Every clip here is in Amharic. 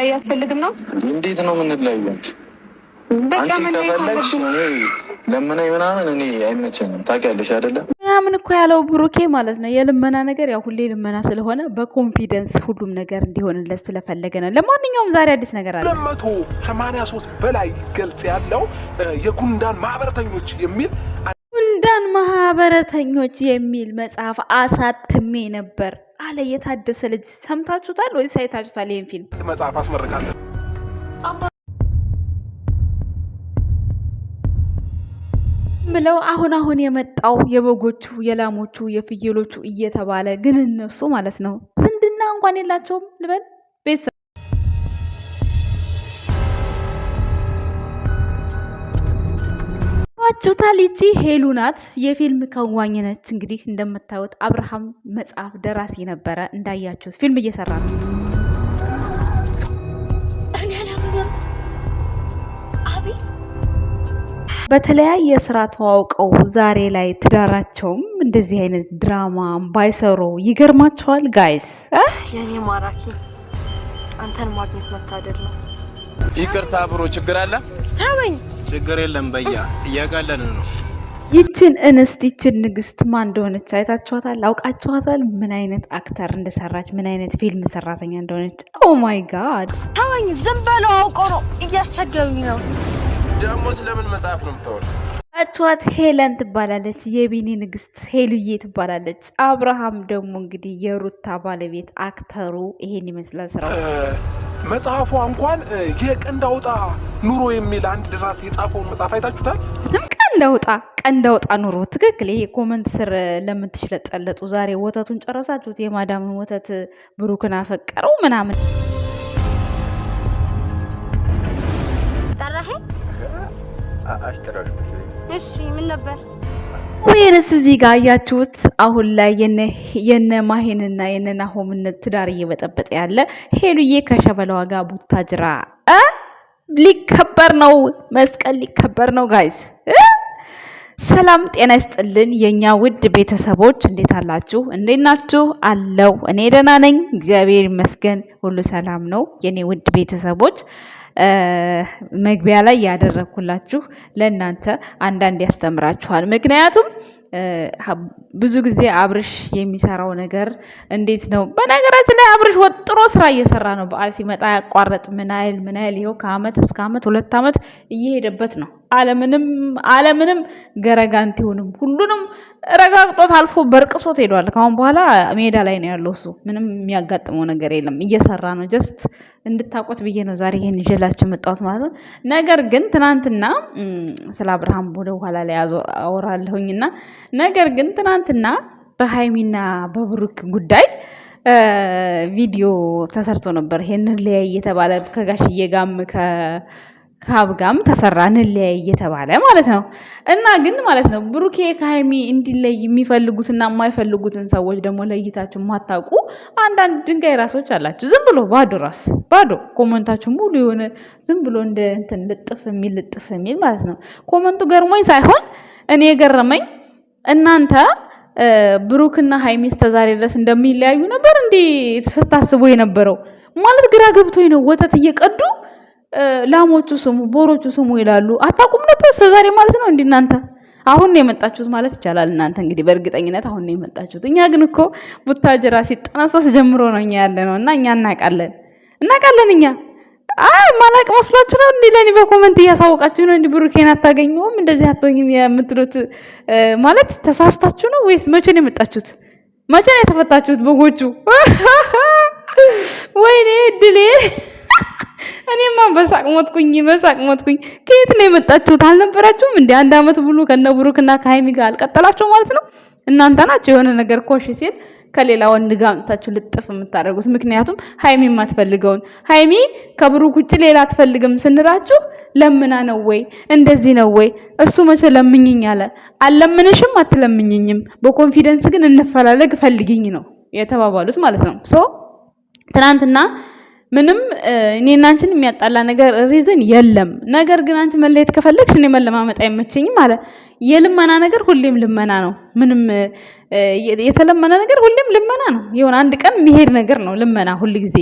እንድንለያይ ያስፈልግም ነው። እንዴት ነው የምንለያየው? አንቺ ከፈለግሽ ለምን ምናምን እኔ አይመቸኝም ታውቂያለሽ አይደለ? ምናምን እኮ ያለው ብሩኬ ማለት ነው። የልመና ነገር ያው ሁሌ ልመና ስለሆነ በኮንፊደንስ ሁሉም ነገር እንዲሆንለት ስለፈለገ ነው። ለማንኛውም ዛሬ አዲስ ነገር አለ። 283 በላይ ገልጽ ያለው የጉንዳን ማህበረተኞች የሚል ጉንዳን ማህበረተኞች የሚል መጽሐፍ አሳትሜ ነበር አለ የታደሰ ልጅ። ሰምታችሁታል ወይስ አይታችሁታል? ይሄን ፊልም መጽሐፍ አስመርቃለሁ ብለው አሁን የመጣው የበጎቹ የላሞቹ የፍየሎቹ እየተባለ ግን እነሱ ማለት ነው ዝምድና እንኳን የላቸውም ልበል። ቤተሰብ ዋጭታል። ይቺ ሄሉ ናት፣ የፊልም ከዋኝ ነች። እንግዲህ እንደምታዩት አብርሃም መጽሐፍ ደራሲ ነበረ። እንዳያችሁት ፊልም እየሰራ ነው። በተለያየ ስራ ተዋውቀው ዛሬ ላይ ትዳራቸውም እንደዚህ አይነት ድራማ ባይሰሩ ይገርማቸዋል። ጋይስ የኔ ማራኪ አንተን ማግኘት መታደል ነው። ይቅርታ ብሮ ችግር አለ? ተወኝ። ችግር የለም በያ እያጋለን ነው። ይችን እንስት ይችን ንግስት ማን እንደሆነች አይታችኋታል? አውቃችኋታል? ምን አይነት አክተር እንደሰራች ምን አይነት ፊልም ሰራተኛ እንደሆነች። ኦ ማይ ጋድ ተወኝ። ዝም በለው። አውቀው ነው እያስቸገሩኝ ነው። ደግሞ ስለምን መጽሐፍ ነው የምታወራው? አቷት ሄለን ትባላለች። የቢኒ ንግስት ሄሉዬ ትባላለች። አብርሃም ደግሞ እንግዲህ የሩታ ባለቤት አክተሩ ይሄን ይመስላል ስራው። መጽሐፏ እንኳን የቀንድ አውጣ ኑሮ የሚል አንድ ደራሲ የጻፈውን መጽሐፍ አይታችሁታል? ቀንድ አውጣ ኑሮ ትክክል። ይሄ ኮመንት ስር ለምትሽለጠለጡ ዛሬ ወተቱን ጨረሳችሁት? የማዳምን ወተት ብሩክን አፈቀረው ምናምን እሺ ምን ነበር ወይስ እዚህ ጋር አያችሁት? አሁን ላይ የነ ማሄንና የነ ናሆምን ትዳር እየበጠበጠ ያለ ሄሉዬ ከሸበላዋ ጋር ቡታጅራ ሊከበር ነው፣ መስቀል ሊከበር ነው። ጋይስ ሰላም ጤና ይስጥልን የኛ ውድ ቤተሰቦች፣ እንዴት አላችሁ? እንዴት ናችሁ? አለው እኔ ደህና ነኝ፣ እግዚአብሔር ይመስገን፣ ሁሉ ሰላም ነው የኔ ውድ ቤተሰቦች። መግቢያ ላይ ያደረኩላችሁ ለእናንተ አንዳንድ ያስተምራችኋል። ምክንያቱም ብዙ ጊዜ አብርሽ የሚሰራው ነገር እንዴት ነው? በነገራችን ላይ አብርሽ ወጥሮ ስራ እየሰራ ነው። በዓል ሲመጣ ያቋረጥ ምን አይል ይኸው ከአመት እስከ አመት 2 አመት እየሄደበት ነው። አለምንም ገረጋንቲ ሆንም ሁሉንም ረጋግጦት አልፎ በርቅሶት ሄዷል። ካሁን በኋላ ሜዳ ላይ ነው ያለው። እሱ ምንም የሚያጋጥመው ነገር የለም፣ እየሰራ ነው። ጀስት እንድታቆት ብዬ ነው ዛሬ ይሄን ይዤላችሁ መጣሁት ማለት ነው። ነገር ግን ትናንትና ስለ አብርሃም ወደ ኋላ ላይ አወራለሁኝና ነገር ግን ትናንትና በሃይሚና በብሩክ ጉዳይ ቪዲዮ ተሰርቶ ነበር። ይሄን ለያይ የተባለ ከጋሽዬ ጋም ከሀብጋም ተሰራ እንለያይ የተባለ ማለት ነው። እና ግን ማለት ነው ብሩኬ ከሃይሚ እንዲለይ የሚፈልጉትና የማይፈልጉትን ሰዎች ደግሞ ለይታችሁ ማታውቁ አንዳንድ ድንጋይ ራሶች አላችሁ። ዝም ብሎ ባዶ ኮመንታችሁ ሙሉ የሆነ ዝም ብሎ እንደ እንትን ልጥፍ የሚል ማለት ነው። ኮመንቱ ገርሞኝ ሳይሆን እኔ የገረመኝ እናንተ ብሩክና ሃይሚ እስከዛሬ ድረስ እንደሚለያዩ ነበር እንዴ ስታስቡ የነበረው? ማለት ግራ ገብቶኝ ነው። ወተት እየቀዱ ላሞቹ ስሙ ቦሮቹ ስሙ ይላሉ። አታውቁም ነበር እስከዛሬ ማለት ነው። እንዴ እናንተ አሁን ነው የመጣችሁት ማለት ይቻላል። እናንተ እንግዲህ በእርግጠኝነት አሁን ነው የመጣችሁት። እኛ ግን እኮ ቡታጅራ ሲጠናሰስ ጀምሮ ነው እኛ ያለነው እና እኛ እናውቃለን። እኛ ማላቅ መስሏችሁ ነው እንዴ? ለኔ በኮሜንት እያሳወቃችሁ ነው እንዴ? ብሩኬን አታገኙም እንደዚህ አትሆኝም የምትሉት ማለት ተሳስታችሁ ነው ወይስ መቼ ነው የመጣችሁት? መቼ ነው የተፈታችሁት በጎቹ? ወይኔ እድሌ እኔማ በሳቅ ሞትኩኝ። ከየት ነው የመጣችሁት? አልነበራችሁም እንዴ? 1 አመት ሙሉ ከነ ብሩክና ከሃይሚ ጋር አልቀጠላችሁ ማለት ነው። እናንተ ናችሁ የሆነ ነገር ኮሽ ሲል ከሌላ ወንድ ጋር አምጥታችሁ ልጥፍ የምታደርጉት። ምክንያቱም ሃይሚ የማትፈልገውን ሃይሚ ከብሩክ ውጭ ሌላ አትፈልግም ስንላችሁ ለምና ነው ወይ እንደዚህ ነው ወይ? እሱ መቼ ለምኝኝ አለ? አልለምንሽም አትለምኝኝም፣ በኮንፊደንስ ግን እንፈላለግ ፈልጊኝ ነው የተባባሉት ማለት ነው። ሶ ትናንትና ምንም እኔና አንቺን የሚያጣላ ነገር ሪዝን የለም። ነገር ግን አንቺ መለየት ከፈለግሽ እኔ መለማመጥ አይመቸኝም አለ። የልመና ነገር ሁሌም ልመና ነው። ምንም የተለመነ ነገር ሁሌም ልመና ነው። የሆነ አንድ ቀን የሚሄድ ነገር ነው ልመና ሁል ጊዜ።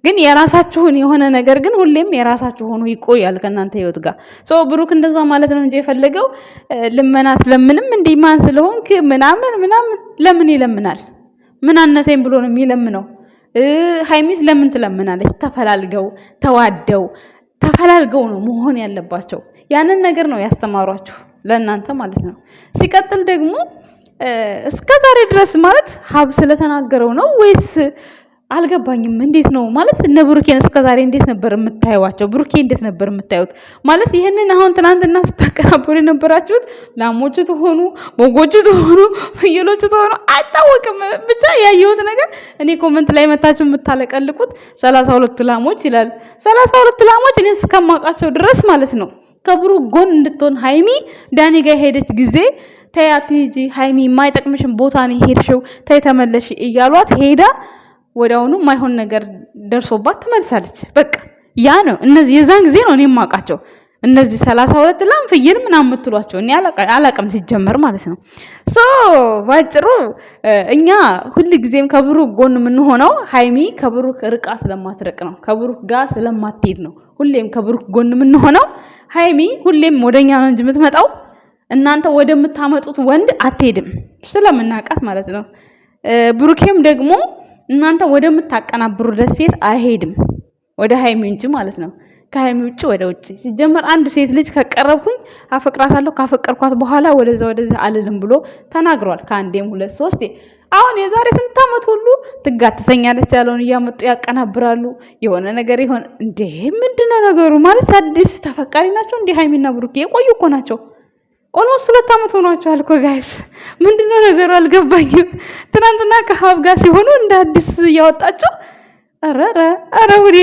ግን የራሳችሁን የሆነ ነገር ግን ሁሌም የራሳችሁ ሆኖ ይቆያል ከእናንተ ህይወት ጋር። ብሩክ እንደዛ ማለት ነው እንጂ የፈለገው ልመናት ለምንም እንዲህ ማን ስለሆንክ ምናምን ለምን ይለምናል? ምን አነሰኝ ብሎ ነው የሚለምነው? ሃይሚስ ለምን ትለምናለች? ተፈላልገው ተዋደው ተፈላልገው ነው መሆን ያለባቸው። ያንን ነገር ነው ያስተማሯችሁ ለእናንተ ማለት ነው። ሲቀጥል ደግሞ እስከ ዛሬ ድረስ ማለት ሀብ ስለተናገረው ነው ወይስ አልገባኝም። እንዴት ነው ማለት እነ ብሩኬን እስከዛሬ እንዴት ነበር የምታዩዋቸው? ብሩኬ እንዴት ነበር የምታዩት? ማለት ይሄንን አሁን ትናንትና ስታቀናበሩ የነበራችሁት ላሞቹ ትሆኑ በጎቹ ትሆኑ ፍየሎቹ ትሆኑ አይታወቅም። ብቻ ያየሁት ነገር እኔ ኮመንት ላይ መታችሁ የምታለቀልቁት 32 ላሞች ይላል። 32 ላሞች እኔ እስከማውቃቸው ድረስ ማለት ነው ከብሩክ ጎን እንድትሆን ሃይሚ ዳኒ ጋር ሄደች ጊዜ ተያት ሂጂ ሃይሚ የማይጠቅምሽን ቦታ ነው ሄድሽው ተይ ተመለሽ እያሏት ሄዳ ወዲያውኑ ማይሆን ነገር ደርሶባት ተመልሳለች። በቃ ያ ነው እነዚህ የዛን ጊዜ ነው እኔ የማውቃቸው እነዚህ 32 ላም ፍየል ምናምን የምትሏቸው እኔ አላቅም ሲጀመር ማለት ነው። ባጭሩ እኛ ሁሉ ጊዜም ከብሩክ ጎን የምንሆነው ሃይሚ ከብሩክ ርቃ ስለማትረቅ ነው፣ ከብሩክ ጋር ስለማትሄድ ነው። ሁሌም ከብሩክ ጎን የምንሆነው ሃይሚ ሁሌም ወደኛ ነው እንጂ የምትመጣው እናንተ ወደምታመጡት ወንድ አትሄድም ስለምናቃት ማለት ነው። ብሩኬም ደግሞ እናንተ ወደምታቀናብሩ ደሴት አይሄድም ወደ ሃይሚ እንጂ ማለት ነው። ከሃይሚ ውጭ ወደ ውጭ ሲጀመር አንድ ሴት ልጅ ከቀረብኩኝ አፈቅራታለሁ ካፈቀርኳት በኋላ ወደዛ አልልም ብሎ ተናግሯል። ከአንዴም 2 3 አሁን የዛሬ ስንት ዓመት ሁሉ ትጋትተኛለች ያለውን እያመጡ ያቀናብራሉ። የሆነ ነገር ይሆን እንዴ? ምንድነው ነገሩ? ማለት አዲስ ተፈቃሪ ናቸው እንዴ? ሃይሚና ብሩኬ የቆዩ እኮ ናቸው። ኦልሞስት 2 ዓመት ሆኗቸዋል እኮ ጋይስ። ምንድነው ነገሩ? አልገባኝም። ትናንትና ከሀብ ጋር ሲሆኑ እንደ አዲስ እያወጣቸው አረ ወዴ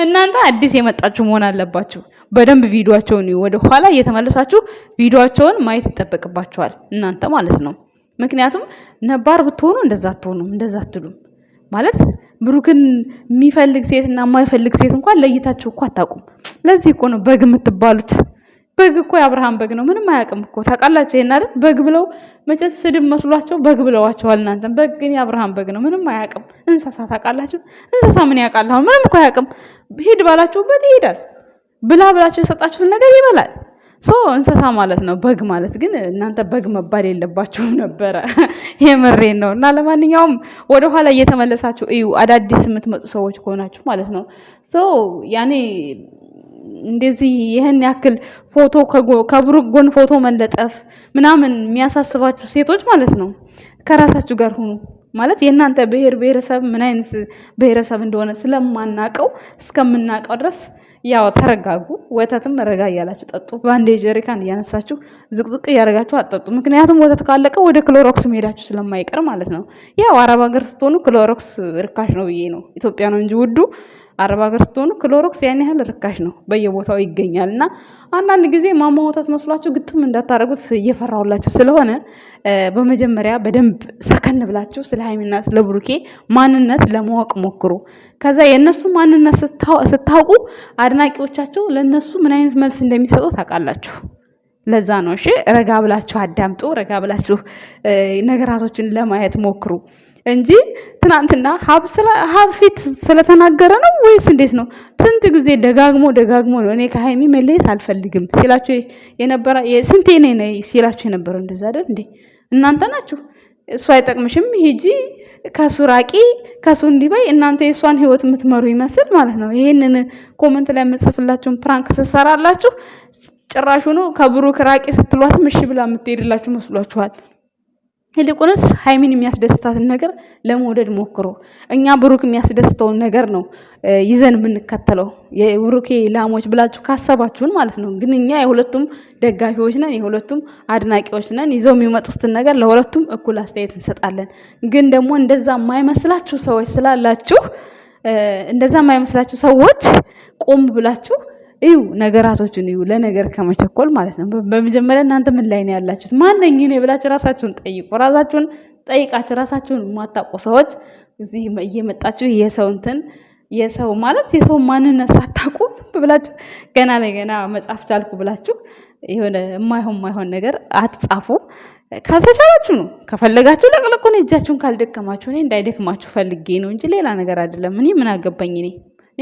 እናንተ አዲስ የመጣችሁ መሆን አለባችሁ። በደንብ ቪዲዮአቸውን ወደ ኋላ እየተመለሳችሁ ቪዲዮአቸውን ማየት ይጠበቅባችኋል እናንተ ማለት ነው። ምክንያቱም ነባር ብትሆኑ እንደዛ አትሆኑም፣ እንደዛ አትሉም ማለት ብሩክን የሚፈልግ ሴት እና የማይፈልግ ሴት እንኳን ለይታችሁ እኮ አታውቁም። ለዚህ እኮ ነው በግ የምትባሉት። በግ እኮ የአብርሃም በግ ነው፣ ምንም አያውቅም እኮ ታውቃላችሁ። ይሄን አይደል? በግ ብለው መቼስ ስድብ መስሏቸው በግ ብለዋቸዋል እናንተ። በግ ግን የአብርሃም በግ ነው፣ ምንም አያውቅም። እንስሳ ታውቃላችሁ? እንስሳ ምን ያውቃል? አሁን ምንም እኮ አያውቅም። ሂድ ባላችሁበት ይሄዳል፣ ብላ ብላችሁ የሰጣችሁትን ነገር ይበላል። እንስሳ ማለት ነው። በግ ማለት ግን እናንተ በግ መባል የለባችሁም ነበረ። የምሬን ነው። እና ለማንኛውም ወደኋላ እየተመለሳችሁ እዩ፣ አዳዲስ የምትመጡ ሰዎች ከሆናችሁ ማለት ነው። ያኔ እንደዚህ ይሄን ያክል ፎቶ ከብሩክ ጎን ፎቶ መለጠፍ ምናምን የሚያሳስባችሁ ሴቶች ማለት ነው ከራሳችሁ ጋር ሁኑ። ማለት የእናንተ ብሔረሰብ ምን አይነት ብሔረሰብ እንደሆነ ስለማናቀው እስከምናቀው ድረስ ያው ተረጋጉ። ወተትም ረጋ እያላችሁ ጠጡ። በአንዴ ጀሪካን እያነሳችሁ ዝቅዝቅ እያደረጋችሁ አጠጡ። ምክንያቱም ወተት ካለቀ ወደ ክሎሮክስ መሄዳችሁ ስለማይቀር ማለት ነው። ያው አረብ ሀገር ስትሆኑ ክሎሮክስ ርካሽ ነው ብዬ ነው። ኢትዮጵያ ነው እንጂ ውዱ አረብ ሀገር ስትሆኑ ክሎሮክስ ያን ያህል ርካሽ ነው፣ በየቦታው ይገኛል። እና አንዳንድ ጊዜ ማማ ወተት መስሏችሁ ግጥም እንዳታረጉት እየፈራሁላችሁ ስለሆነ በመጀመሪያ በደንብ ሰከን ብላችሁ ስለ ሃይሚና ስለ ብሩኬ ማንነት ለማወቅ ሞክሩ። ከዛ የእነሱ ማንነት ስታውቁ አድናቂዎቻቸው ለእነሱ ምን አይነት መልስ እንደሚሰጡ ታውቃላችሁ። ለዛ ነው እሺ፣ ረጋ ብላችሁ አዳምጡ። ረጋ ብላችሁ ነገራቶችን ለማየት ሞክሩ እንጂ ትናንትና ሀብ ፊት ስለተናገረ ነው ወይስ እንዴት ነው? ስንት ጊዜ ደጋግሞ ነው እኔ ከሃይሚ መለየት አልፈልግም ሲላችሁ የነበረ ስንቴ ነኝ ሲላችሁ የነበረው እንደዛ አይደል እንዴ? እናንተ ናችሁ። እሱ አይጠቅምሽም ሂጂ ከሱ ራቂ ከሱ እንዲበይ እናንተ የሷን ህይወት የምትመሩ ይመስል ማለት ነው። ይሄንን ኮሜንት ላይ የምጽፍላችሁን ፕራንክ ስትሰራላችሁ ጭራሹኑ ከብሩክ ራቂ ስትሏትም እሺ ብላ የምትሄድላችሁ መስሏችኋል። ይልቁንስ ሃይሚን የሚያስደስታትን ነገር ለመውደድ ሞክሮ እኛ ብሩክ የሚያስደስተውን ነገር ነው ይዘን የምንከተለው። የብሩኬ ላሞች ብላችሁ ካሰባችሁን ማለት ነው። ግን እኛ የሁለቱም ደጋፊዎች ነን፣ የሁለቱም አድናቂዎች ነን። ይዘው የሚመጡትን ነገር ለሁለቱም እኩል አስተያየት እንሰጣለን። ግን ደግሞ እንደዛ የማይመስላችሁ ሰዎች ስላላችሁ እንደዛ የማይመስላችሁ ሰዎች ቆም ብላችሁ እዩ፣ ነገራቶችን እዩ፣ ለነገር ከመቸኮል ማለት ነው። በመጀመሪያ እናንተ ምን ላይ ነው ያላችሁት? ማንነኝ እኔ ብላችሁ ራሳችሁን ጠይቁ። ራሳችሁን ጠይቃችሁ ራሳችሁን የማታውቁ ሰዎች እዚህ እየመጣችሁ የሰው እንትን የሰው ማለት የሰው ማንነት ሳታውቁ ብላችሁ ገና ለገና መጻፍ ቻልኩ ብላችሁ የሆነ የማይሆን ነገር አትጻፉ። ካሰቻላችሁ ነው ከፈለጋችሁ ለቅለቁን እጃችሁን ካልደከማችሁ እኔ እንዳይደክማችሁ ፈልጌ ነው እንጂ ሌላ ነገር አይደለም። እኔ ምን አገባኝ እኔ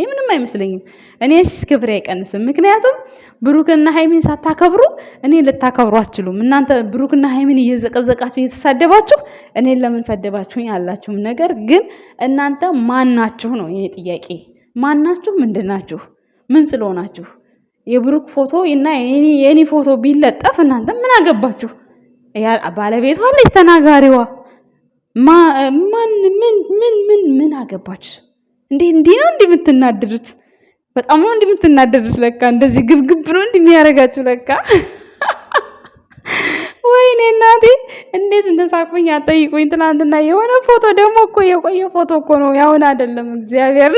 ምንም አይመስለኝም። እኔ ክብሬ አይቀንስም። ምክንያቱም ብሩክና ሃይሚን ሳታከብሩ እኔ ልታከብሩ አትችሉም። እናንተ ብሩክና ሃይሚን እየዘቀዘቃችሁ እየተሳደባችሁ እኔን ለምን ሰደባችሁኝ አላችሁም። ነገር ግን እናንተ ማናችሁ ነው የኔ ጥያቄ። ማናችሁ? ምንድናችሁ? ምን ስለሆናችሁ? የብሩክ ፎቶ እና የኔ ፎቶ ቢለጠፍ እናንተ ምን አገባችሁ? ባለቤቷ አለች ተናጋሪዋ ማን ምን አገባችሁ? እንዲህ ነው የምትናደዱት? በጣም ነው የምትናደዱት። ለካ እንደዚህ ግብግብ ነው የሚያደርጋችሁ ለካ። ወይኔ እናቴ እንዴት እንደሳቁኝ አጠይቁኝ። ትናንትና የሆነ ፎቶ ደግሞ እኮ የቆየ ፎቶ እኮ ነው ያሁን አይደለም። እግዚአብሔር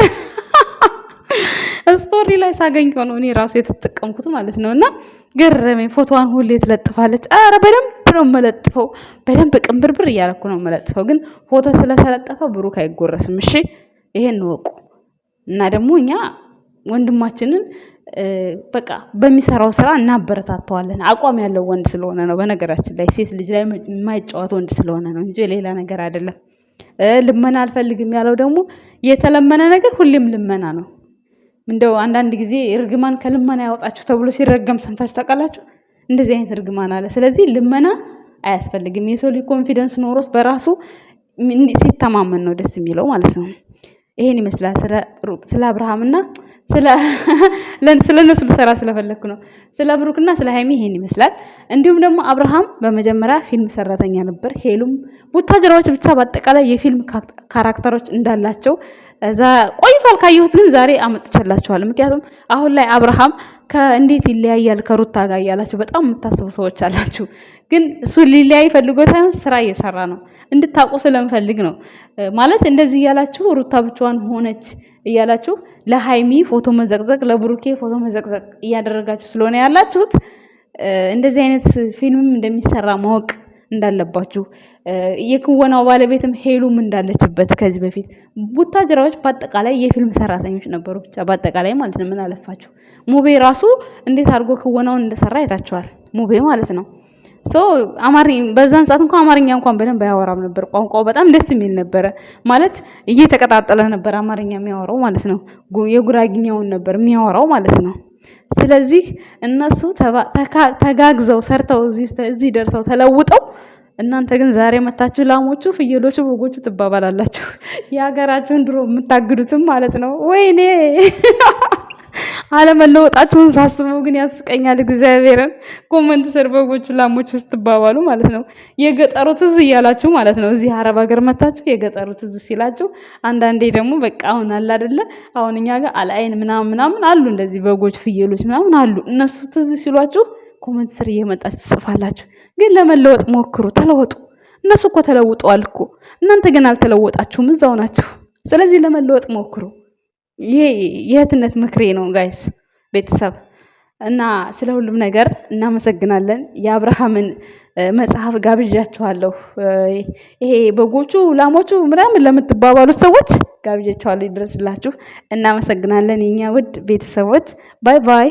ስቶሪ ላይ ሳገኝ ነው እኔ ራሱ የተጠቀምኩት ማለት ነው። እና ገረመኝ። ፎቶዋን ሁሌ ትለጥፋለች። ኧረ በደንብ ነው መለጥፈው፣ በደንብ ቅንብርብር እያደረኩ ነው መለጥፈው። ግን ፎቶ ስለተለጠፈ ብሩክ አይጎረስም። እሺ ይሄን ወቁ። እና ደግሞ እኛ ወንድማችንን በቃ በሚሰራው ስራ እናበረታተዋለን። አቋም ያለው ወንድ ስለሆነ ነው። በነገራችን ላይ ሴት ልጅ ላይ የማይጫወት ወንድ ስለሆነ ነው እንጂ ሌላ ነገር አይደለም። ልመና አልፈልግም ያለው ደግሞ የተለመነ ነገር ሁሌም ልመና ነው። እንደው አንዳንድ ጊዜ እርግማን ከልመና ያወጣችሁ ተብሎ ሲረገም ሰምታችሁ ታውቃላችሁ? እንደዚህ አይነት እርግማን አለ። ስለዚህ ልመና አያስፈልግም። የሰው ልጅ ኮንፊደንስ ኖሮት በራሱ ሲተማመን ነው ደስ የሚለው ማለት ነው። ይሄን ይመስላል ስለ አብርሃምና ስለ እነሱ ልሰራ ስለፈለኩ ነው። ስለ ብሩክና ስለ ሃይሚ ይሄን ይመስላል። እንዲሁም ደግሞ አብርሃም በመጀመሪያ ፊልም ሰራተኛ ነበር። ሄሉም ቡታጅራዎች ብቻ በአጠቃላይ የፊልም ካራክተሮች እንዳላቸው እዛ ቆይቷል ካየሁት፣ ግን ዛሬ አመጥቻላችኋለሁ። ምክንያቱም አሁን ላይ አብርሃም ከእንዴት ይለያያል ከሩታ ጋር እያላችሁ በጣም የምታስቡ ሰዎች አላችሁ። ግን እሱ ሊለያይ ፈልጎ ሳይሆን ስራ እየሰራ ነው። እንድታውቁ ስለምፈልግ ነው። ማለት እንደዚህ እያላችሁ ሩታ ብቻዋን ሆነች እያላችሁ ለሃይሚ ፎቶ መዘቅዘቅ፣ ለብሩኬ ፎቶ መዘቅዘቅ እያደረጋችሁ ስለሆነ ያላችሁት እንደዚህ አይነት ፊልምም እንደሚሰራ ማወቅ እንዳለባችሁ፣ የክወናው ባለቤትም ሄሉም እንዳለችበት ከዚህ በፊት ቡታጅራዎች በአጠቃላይ የፊልም ሰራተኞች ነበሩ። ብቻ በአጠቃላይ ማለት ነው። ምን አለፋችሁ ሙቤ ራሱ እንዴት አድርጎ ክወናውን እንደሰራ አይታችኋል። ሙቤ ማለት ነው። አማርኛ በዛን ሰዓት እንኳን አማርኛ እንኳን በደንብ አያወራም ነበር። ቋንቋው በጣም ደስ የሚል ነበረ። ማለት እየተቀጣጠለ ነበር አማርኛ የሚያወራው ማለት ነው። የጉራግኛውን ነበር የሚያወራው ማለት ነው። ስለዚህ እነሱ ተጋግዘው ሰርተው እዚህ ደርሰው ተለውጠው፣ እናንተ ግን ዛሬ መታችሁ ላሞቹ፣ ፍየሎቹ፣ በጎቹ ትባባላላችሁ። የሀገራችሁን ድሮ የምታግዱትም ማለት ነው። ወይኔ አለመለወጣችሁን ሳስበው ግን ያስቀኛል። እግዚአብሔርን ኮመንት ስር በጎቹ ላሞቹ ስትባባሉ ማለት ነው። የገጠሩ ትዝ እያላችሁ ማለት ነው። እዚህ አረብ ሀገር መታችሁ የገጠሩ ትዝ ሲላችሁ፣ አንዳንዴ ደግሞ በቃ አሁን አለ አይደለ፣ አሁን እኛ ጋር አልአይን ምናምን አሉ እንደዚህ በጎች ፍየሎች ምናምን አሉ። እነሱ ትዝ ሲሏችሁ ኮመንት ስር እየመጣችሁ ትጽፋላችሁ። ግን ለመለወጥ ሞክሩ፣ ተለወጡ። እነሱ እኮ ተለውጠዋል እኮ፣ እናንተ ግን አልተለወጣችሁም፣ እዛው ናችሁ። ስለዚህ ለመለወጥ ሞክሩ። ይሄ የእህትነት ምክሬ ነው ጋይስ ቤተሰብ። እና ስለ ሁሉም ነገር እናመሰግናለን። የአብርሃምን መጽሐፍ ጋብዣችኋለሁ። ይሄ በጎቹ ላሞቹ ምናምን ለምትባባሉት ሰዎች ጋብዣችኋለሁ። ይድረስላችሁ። እናመሰግናለን የኛ ውድ ቤተሰቦች። ባይ ባይ